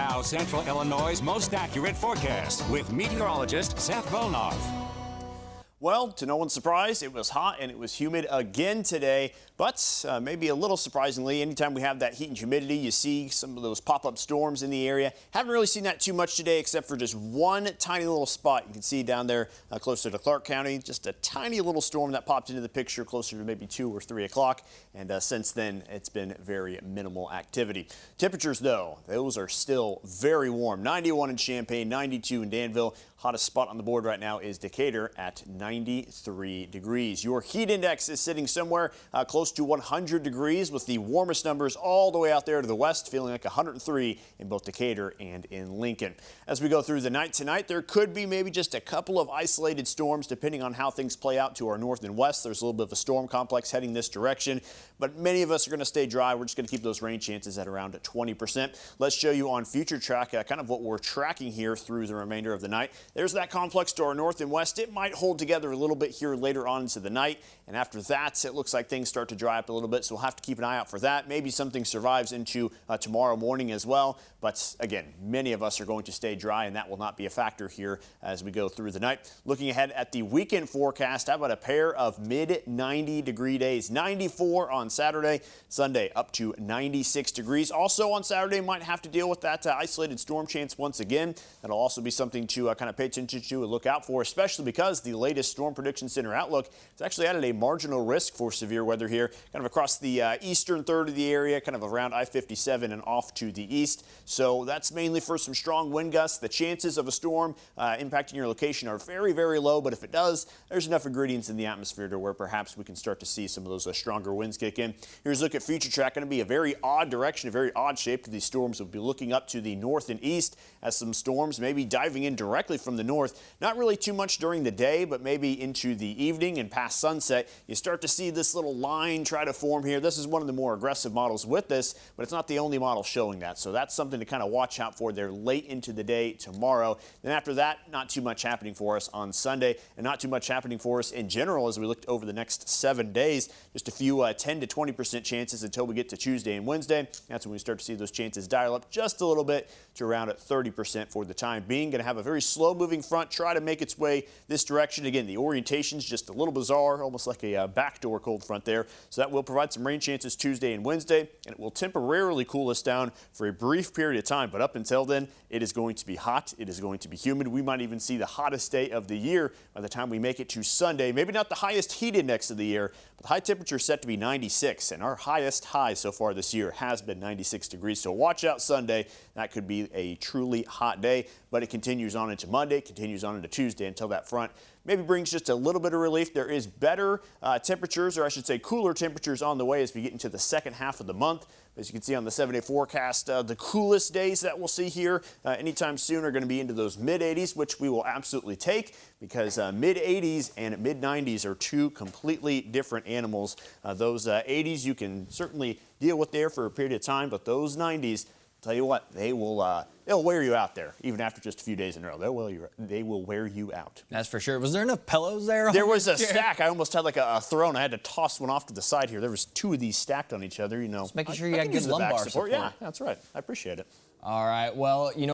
now Central Illinois' most accurate forecast with meteorologist Seth Bohnhoff. Well, to no one's surprise, it was hot and it was humid again today, but maybe a little surprisingly, anytime we have that heat and humidity, you see some of those pop-up storms in the area. Haven't really seen that too much today, except for just one tiny little spot. You can see down there closer to Clark County, just a tiny little storm that popped into the picture closer to maybe 2 or 3 o'clock. And since then, it's been very minimal activity. Temperatures, though, those are still very warm. 91 in Champaign, 92 in Danville. Hottest spot on the board right now is Decatur at 93 degrees. Your heat index is sitting somewhere close to 100 degrees, with the warmest numbers all the way out there to the west, feeling like 103 in both Decatur and in Lincoln. As we go through the night tonight, there could be maybe just a couple of isolated storms depending on how things play out to our north and west. There's a little bit of a storm complex heading this direction, but many of us are going to stay dry. We're just going to keep those rain chances at around 20%. Let's show you on Future Track kind of what we're tracking here through the remainder of the night. There's that complex to our north and west. It might hold together a little bit here later on into the night, and after that, it looks like things start to dry up a little bit, so we'll have to keep an eye out for that. Maybe something survives into tomorrow morning as well, but again, many of us are going to stay dry, and that will not be a factor here as we go through the night. Looking ahead at the weekend forecast, how about a pair of mid-90 degree days? 94 on Saturday, Sunday up to 96 degrees. Also on Saturday, might have to deal with that isolated storm chance once again. That'll also be something to kind of pay attention to and look out for, especially because the latest Storm Prediction Center outlook has actually added a marginal risk for severe weather here, kind of across the eastern third of the area, kind of around I-57 and off to the east. So that's mainly for some strong wind gusts. The chances of a storm impacting your location are very, very low, but if it does, there's enough ingredients in the atmosphere to where perhaps we can start to see some of those stronger winds kick in. Here's a look at Future Track. Going to be a very odd direction, a very odd shape. These storms will be looking up to the north and east as some storms maybe diving in directly from the north. Not really too much during the day, but maybe into the evening and past sunset, you start to see this little line try to form here. This is one of the more aggressive models with this, but it's not the only model showing that. So that's something to kind of watch out for there late into the day tomorrow. Then after that, not too much happening for us on Sunday, and not too much happening for us in general as we looked over the next 7 days. Just a few 10 to 20% chances until we get to Tuesday and Wednesday. That's when we start to see those chances dial up just a little bit to around at 30% for the time being. Going to have a very slow moving front try to make its way this direction. Again, the orientation's just a little bizarre, almost like a backdoor cold front there. So that will provide some rain chances Tuesday and Wednesday, and it will temporarily cool us down for a brief period of time. But up until then, it is going to be hot. It is going to be humid. We might even see the hottest day of the year by the time we make it to Sunday. Maybe not the highest heat index of the year, but the high temperature is set to be 96, and our highest high so far this year has been 96 degrees. So watch out Sunday. That could be a truly hot day, but it continues on into Monday, continues on into Tuesday until that front maybe brings just a little bit of relief. There is better temperatures, or I should say cooler temperatures on the way as we get into the second half of the month. As you can see on the 7-day forecast, the coolest days that we'll see here anytime soon are going to be into those mid-80s, which we will absolutely take because mid-80s and mid-90s are two completely different animals. Those 80s you can certainly deal with there for a period of time, but those 90s, I'll tell you what, they'll wear you out there, even after just a few days in a row. They will wear you out. That's for sure. Was there enough pillows there? There was a stack. I almost had like a throne. I had to toss one off to the side here. There was 2 of these stacked on each other, you know. Just making sure you got good lumbar support. Yeah, that's right. I appreciate it. All right. Well, you know.